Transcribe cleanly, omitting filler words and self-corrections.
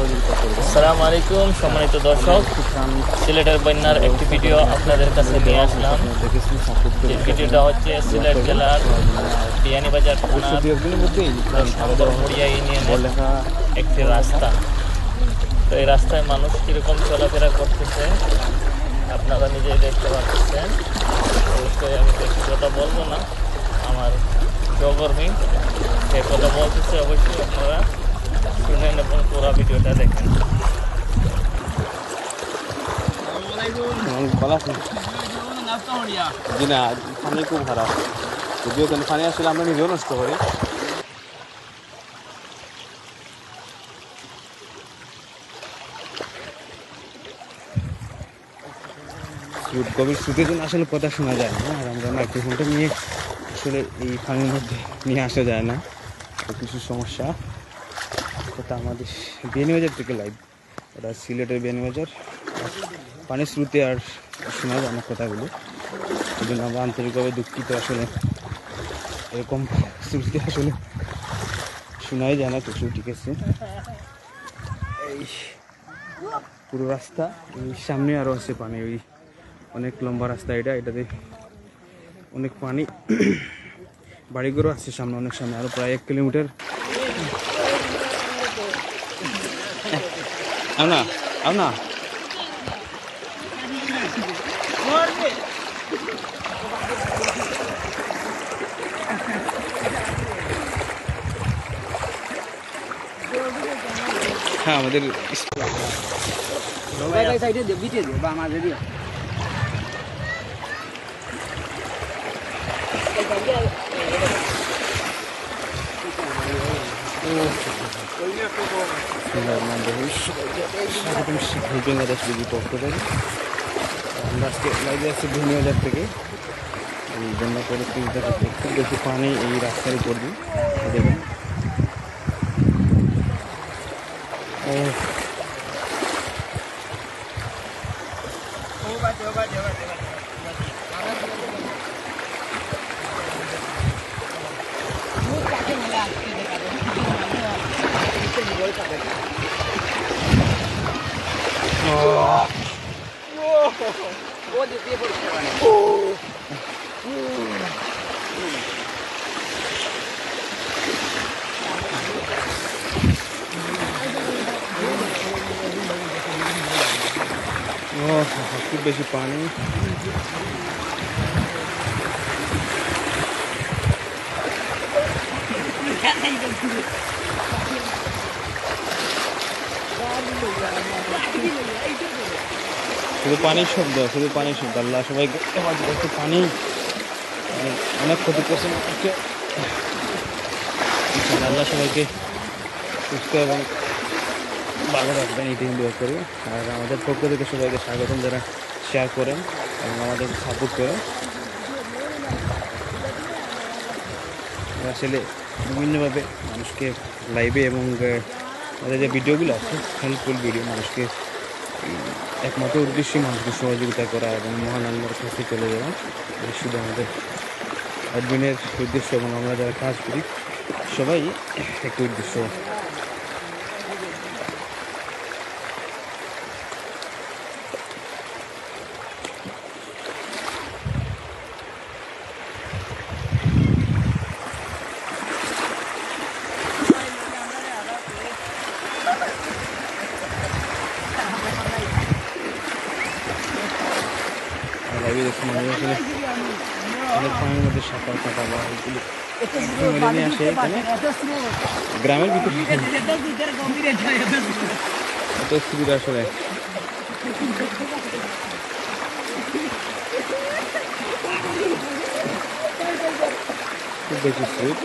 আসসালামু আলাইকুম সম্মানিত দর্শক, সিলেটের বন্যার একটি ভিডিও আপনাদের কাছে নিয়ে আসলাম। যে ভিডিওটা হচ্ছে সিলেট জেলার বিয়ানীবাজার থানার মুড়িয়া ইউনিয়নের একটি রাস্তা। তো এই রাস্তায় মানুষ কীরকম চলাফেরা করতেছে আপনারা নিজেই দেখতে পাচ্ছেন। অবশ্যই আমি বেশি কথা বলবো না, আমার সহকর্মী সে কথা বলতেছে, অবশ্যই আপনারা শুনেন এবং পুরো ভিডিওটা দেখেন। জি না, পানি খুব খারাপ, যদিও কেন পানি আসলে আমরা নিজেও নষ্ট করি। গভীর স্রোতের জন্য আসলে কথা শোনা যায় না, আর আমরা মাইক্রোফোনটা নিয়ে আসলে এই পানির মধ্যে নিয়ে আসা যায় না, কিছু সমস্যা। কথা আমাদের বিয়ানীবাজার থেকে লাইভ, ওটা সিলেটের বিয়ানীবাজার, পানির স্রোতে আর শোনা যায় না কথাগুলো, এই জন্য আমরা আন্তরিকভাবে দুঃখিত। আসলে এরকম স্রোতে আসলে শোনাই যায় না কিছু, ঠিক আছে। এই পুরো রাস্তা, এই সামনে আরও আছে পানি, ওই অনেক লম্বা রাস্তা এটাতে অনেক পানি, বাড়িঘরও আছে সামনে, অনেক সামনে, আরও প্রায় 1 কিলোমিটার। না হ্যাঁ, আমাদের আমরা আজকে লাইভে আছি বিয়ানীবাজার থেকে। এই বন্যা পরিস্থিতিতে খুব বেশি পানি এই রাস্তার উপর দিয়ে দেখুন। খুব বেশি পানি, শুধু পানির শব্দ, আল্লাহ সবাইকে একটু পানি অনেক ক্ষতিগ্রস্ত হচ্ছে। আল্লাহ সবাইকে সুস্থ এবং ভালো রাখবেন, এটাই দোয়া করি। আর আমাদের পক্ষ থেকে সবাইকে স্বাগতম, যারা শেয়ার করেন এবং আমাদের সাপোর্ট করেন। আসলে বিভিন্নভাবে মানুষকে লাইভে এবং আমাদের যে ভিডিওগুলো আছে হেল্পফুল ভিডিও, মানুষকে একমাত্র উদ্দেশ্য মানুষকে সহযোগিতা করা এবং মহান আল্লাহর কাছে চলে যাওয়া, শুধু আমাদের অ্যাডমিনের উদ্দেশ্য এবং আমরা যারা কাজ করি সবাই একটি উদ্দেশ্য। লাইভে দেখুন, আমি আসলে অনেক পানির মধ্যে সাঁতার কাটা বা এগুলো নিয়ে আসে এখানে গ্রামের ভিতরে, এত সুবিধা আসলে। খুব বেশি স্রোত,